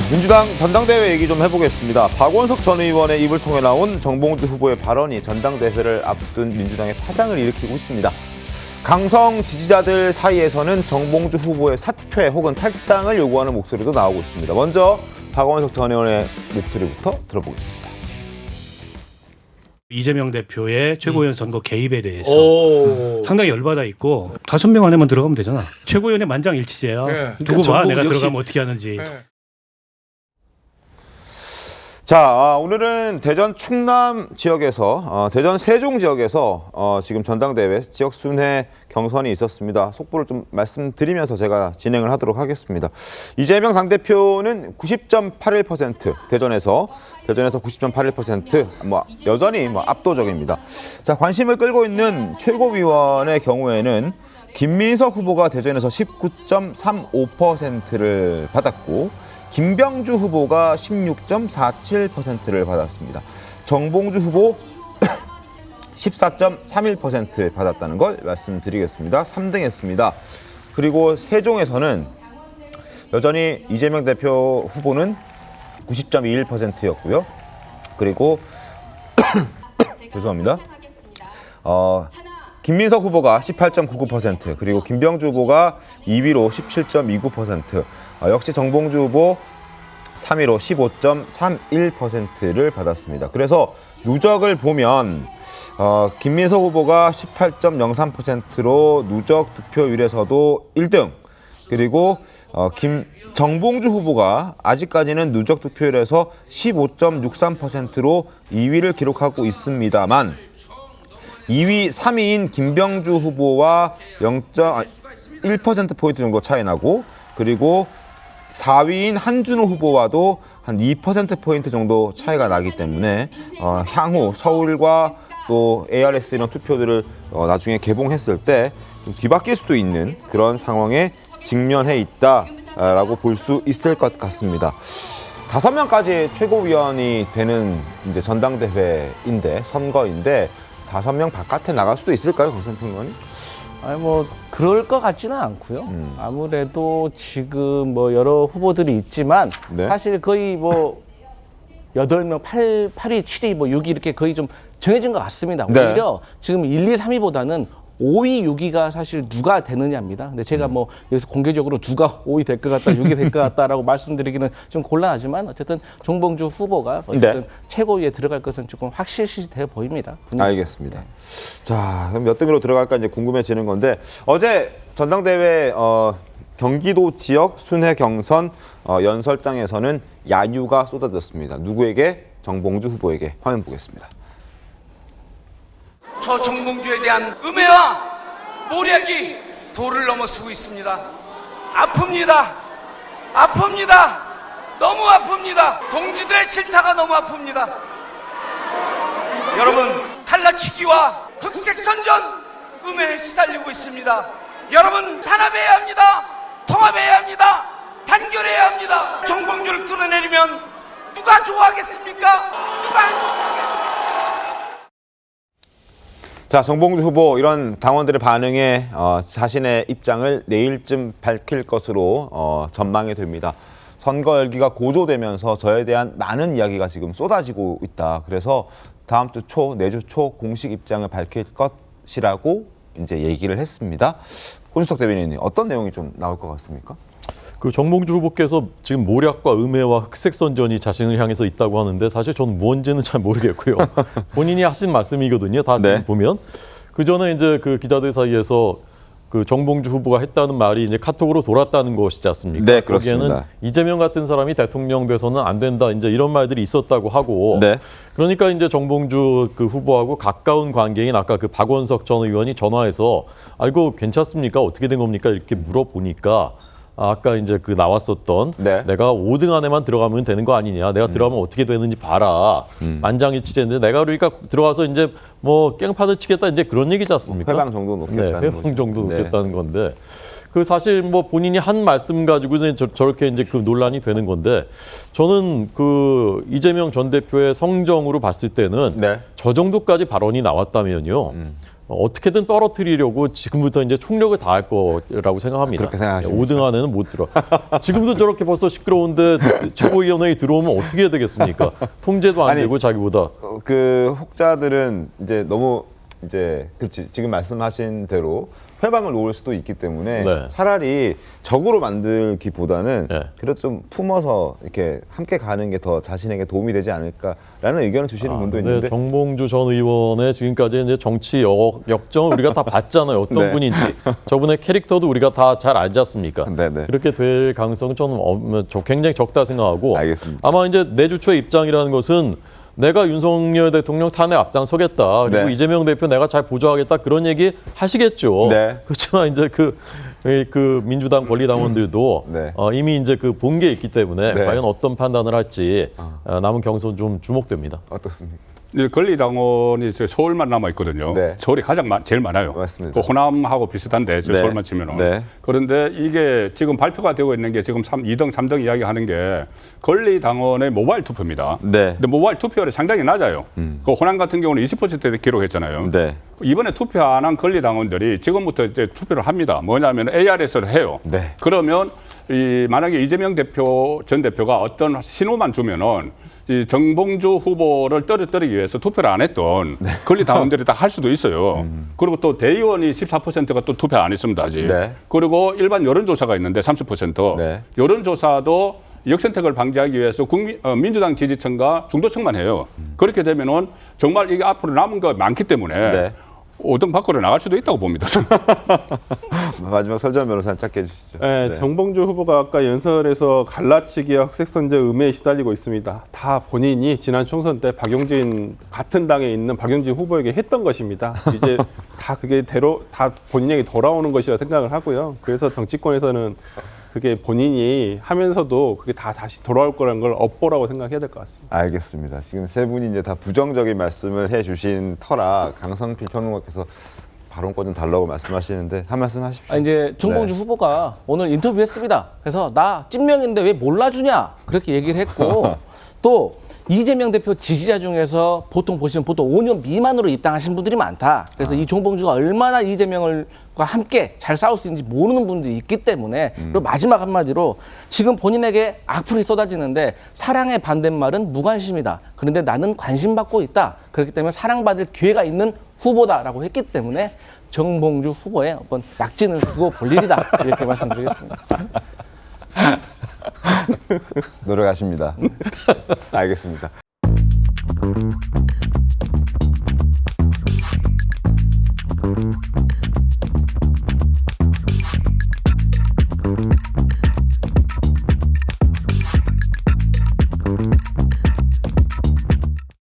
민주당 전당대회 얘기 좀 해보겠습니다. 박원석 전 의원의 입을 통해 나온 정봉주 후보의 발언이 전당대회를 앞둔 민주당의 파장을 일으키고 있습니다. 강성 지지자들 사이에서는 정봉주 후보의 사퇴 혹은 탈당을 요구하는 목소리도 나오고 있습니다. 먼저 박원석 전 의원의 목소리부터 들어보겠습니다. 이재명 대표의 최고위원 선거 개입에 대해서 상당히 열받아 있고 5명 안에만 들어가면 되잖아. 최고위원의 만장일치제야. 네. 두고 봐. 전국 내가 역시... 들어가면 어떻게 하는지. 네. 자, 오늘은 대전 충남 지역에서 대전 세종 지역에서 지금 전당대회 지역 순회 경선이 있었습니다. 속보를 좀 말씀드리면서 제가 진행을 하도록 하겠습니다. 이재명 당대표는 90.81% 대전에서 90.81% 여전히 압도적입니다. 자, 관심을 끌고 있는 최고위원의 경우에는 김민석 후보가 대전에서 19.35%를 받았고 김병주 후보가 16.47%를 받았습니다. 정봉주 후보 14.31% 받았다는 걸 말씀드리겠습니다. 3등했습니다. 그리고 세종에서는 여전히 이재명 대표 후보는 90.21%였고요. 그리고 죄송합니다. 김민석 후보가 18.99%, 그리고 김병주 후보가 2위로 17.29%, 역시 정봉주 후보 3위로 15.31%를 받았습니다. 그래서 누적을 보면 김민석 후보가 18.03%로 누적 득표율에서도 1등, 그리고 정봉주 후보가 아직까지는 누적 득표율에서 15.63%로 2위를 기록하고 있습니다만 2위, 3위인 김병주 후보와 0.1%포인트 정도 차이 나고, 그리고 4위인 한준호 후보와도 한 2%포인트 정도 차이가 나기 때문에 향후 서울과 또 ARS 이런 투표들을 나중에 개봉했을 때 좀 뒤바뀔 수도 있는 그런 상황에 직면해 있다라고 볼 수 있을 것 같습니다. 5명까지 최고위원이 되는 이제 전당대회인데, 선거인데 5명 바깥에 나갈 수도 있을까요, 강선평 의원님? 아니 그럴 것 같지는 않고요. 아무래도 지금 여러 후보들이 있지만 네. 사실 거의 8명, 8위, 7위, 6위 이렇게 거의 좀 정해진 것 같습니다. 네. 오히려 지금 1, 2, 3위보다는 5위, 6위가 사실 누가 되느냐입니다. 근데 제가 여기서 공개적으로 누가 5위 될 것 같다, 6위 될 것 같다라고 말씀드리기는 좀 곤란하지만 어쨌든 정봉주 후보가 어쨌든 네. 최고위에 들어갈 것은 조금 확실시돼 보입니다. 알겠습니다. 자, 그럼 몇 등으로 들어갈까 이제 궁금해지는 건데, 어제 전당대회 경기도 지역 순회 경선 연설장에서는 야유가 쏟아졌습니다. 누구에게? 정봉주 후보에게. 화면 보겠습니다. 저 정봉주에 대한 음해와 모략이 도를 넘어서고 있습니다. 아픕니다. 너무 아픕니다. 동지들의 질타가 너무 아픕니다. 여러분, 탈라치기와 흑색선전 음해에 시달리고 있습니다. 여러분, 단합해야 합니다. 통합해야 합니다. 단결해야 합니다. 정봉주를 끌어내리면 누가 좋아하겠습니까? 누가 안 좋아하겠습니까? 자, 정봉주 후보 이런 당원들의 반응에 자신의 입장을 내일쯤 밝힐 것으로 전망이 됩니다. 선거 열기가 고조되면서 저에 대한 많은 이야기가 지금 쏟아지고 있다. 그래서 다음 주 초, 내주 초 공식 입장을 밝힐 것이라고 이제 얘기를 했습니다. 손준석 대변인님, 어떤 내용이 좀 나올 것 같습니까? 그 정봉주 후보께서 지금 모략과 음해와 흑색선전이 자신을 향해서 있다고 하는데 사실 저는 뭔지는 잘 모르겠고요. 본인이 하신 말씀이거든요. 다 네. 지금 보면. 그 전에 이제 그 기자들 사이에서 그 정봉주 후보가 했다는 말이 이제 카톡으로 돌았다는 것이지 않습니까? 네, 그렇습니다. 거기에는 이재명 같은 사람이 대통령 돼서는 안 된다, 이제 이런 말들이 있었다고 하고. 네. 그러니까 이제 정봉주 그 후보하고 가까운 관계인 아까 그 박원석 전 의원이 전화해서 이거 괜찮습니까? 어떻게 된 겁니까? 이렇게 물어보니까 아까 이제 그 나왔었던 네. 내가 5등 안에만 들어가면 되는 거 아니냐. 내가 들어가면 어떻게 되는지 봐라. 만장일치제인데 내가 그러니까 들어가서 이제 깽판을 치겠다 이제 그런 얘기지 않습니까? 회방 정도 놓겠다는 네, 회방 거죠. 정도 네. 놓겠다는 건데 그 사실 본인이 한 말씀 가지고 저렇게 이제 그 논란이 되는 건데 저는 그 이재명 전 대표의 성정으로 봤을 때는 네. 저 정도까지 발언이 나왔다면요. 어떻게든 떨어뜨리려고 지금부터 이제 총력을 다할 거라고 생각합니다. 그렇게 생각하십니까? 5등 안에는 못 들어. 지금도 저렇게 벌써 시끄러운데 최고위원회에 들어오면 어떻게 해야 되겠습니까? 통제도 안 아니, 되고 자기보다. 그 혹자들은 이제 너무 이제 그렇지 지금 말씀하신 대로 회방을 놓을 수도 있기 때문에 네. 차라리 적으로 만들기보다는 네. 그래도 좀 품어서 이렇게 함께 가는 게 더 자신에게 도움이 되지 않을까라는 의견을 주시는 분도 네, 있는데 정봉주 전 의원의 지금까지 이제 정치 역정을 우리가 다 봤잖아요. 어떤 네. 분인지. 저분의 캐릭터도 우리가 다 잘 알지 않습니까? 네, 네. 그렇게 될 가능성은 저는 굉장히 적다 생각하고 알겠습니다. 아마 이제 내주 초의 입장이라는 것은 내가 윤석열 대통령 탄핵 앞장서겠다. 그리고 네. 이재명 대표 내가 잘 보좌하겠다. 그런 얘기 하시겠죠. 네. 그렇지만 이제 그 민주당 권리당원들도 네. 이미 이제 그 본 게 있기 때문에 네. 과연 어떤 판단을 할지 남은 경선 좀 주목됩니다. 어떻습니까? 이 권리당원이 저 서울만 남아 있거든요. 네. 서울이 가장 제일 많아요. 맞습니다. 그 호남하고 비슷한데 저 네. 서울만 치면은. 네. 그런데 이게 지금 발표가 되고 있는 게 지금 2등, 3등 이야기하는 게 권리당원의 모바일 투표입니다. 네. 근데 모바일 투표율이 상당히 낮아요. 그 호남 같은 경우는 20% 기록했잖아요. 네. 이번에 투표 안 한 권리당원들이 지금부터 이제 투표를 합니다. 뭐냐면 ARS를 해요. 네. 그러면 만약에 이재명 전 대표가 어떤 신호만 주면은 이 정봉주 후보를 떨어뜨리기 위해서 투표를 안 했던 권리당원들이 다 할 수도 있어요. 그리고 또 대의원이 14%가 또 투표 안 했습니다, 아직. 네. 그리고 일반 여론조사가 있는데 30%. 네. 여론조사도 역선택을 방지하기 위해서 민주당 지지층과 중도층만 해요. 그렇게 되면은 정말 이게 앞으로 남은 거 많기 때문에 네. 5등 밖으로 나갈 수도 있다고 봅니다. 저는. 마지막 설전 변호사님 짧게 해주시죠. 네, 정봉주 후보가 아까 연설에서 갈라치기와 흑색선제 음해에 시달리고 있습니다. 다 본인이 지난 총선 때 박용진 같은 당에 있는 박용진 후보에게 했던 것입니다. 이제 다 그게 다 본인에게 돌아오는 것이라 생각을 하고요. 그래서 정치권에서는 그게 본인이 하면서도 그게 다 다시 돌아올 거라는 걸 업보라고 생각해야 될 것 같습니다. 알겠습니다. 지금 세 분이 이제 다 부정적인 말씀을 해주신 터라 강성필 평론가께서 발언권 좀 달라고 말씀하시는데 한 말씀 하십시오. 이제 정봉주 네. 후보가 오늘 인터뷰했습니다. 그래서 나 찐명인데 왜 몰라주냐 그렇게 얘기를 했고 또 이재명 대표 지지자 중에서 보통 5년 미만으로 입당하신 분들이 많다. 그래서 이 정봉주가 얼마나 이재명과 함께 잘 싸울 수 있는지 모르는 분들이 있기 때문에 그리고 마지막 한마디로 지금 본인에게 악플이 쏟아지는데 사랑의 반대말은 무관심이다. 그런데 나는 관심받고 있다. 그렇기 때문에 사랑받을 기회가 있는 후보다라고 했기 때문에 정봉주 후보의 어떤 약진을 두고 볼 일이다. 이렇게 말씀드리겠습니다. 노력하십니다. 알겠습니다.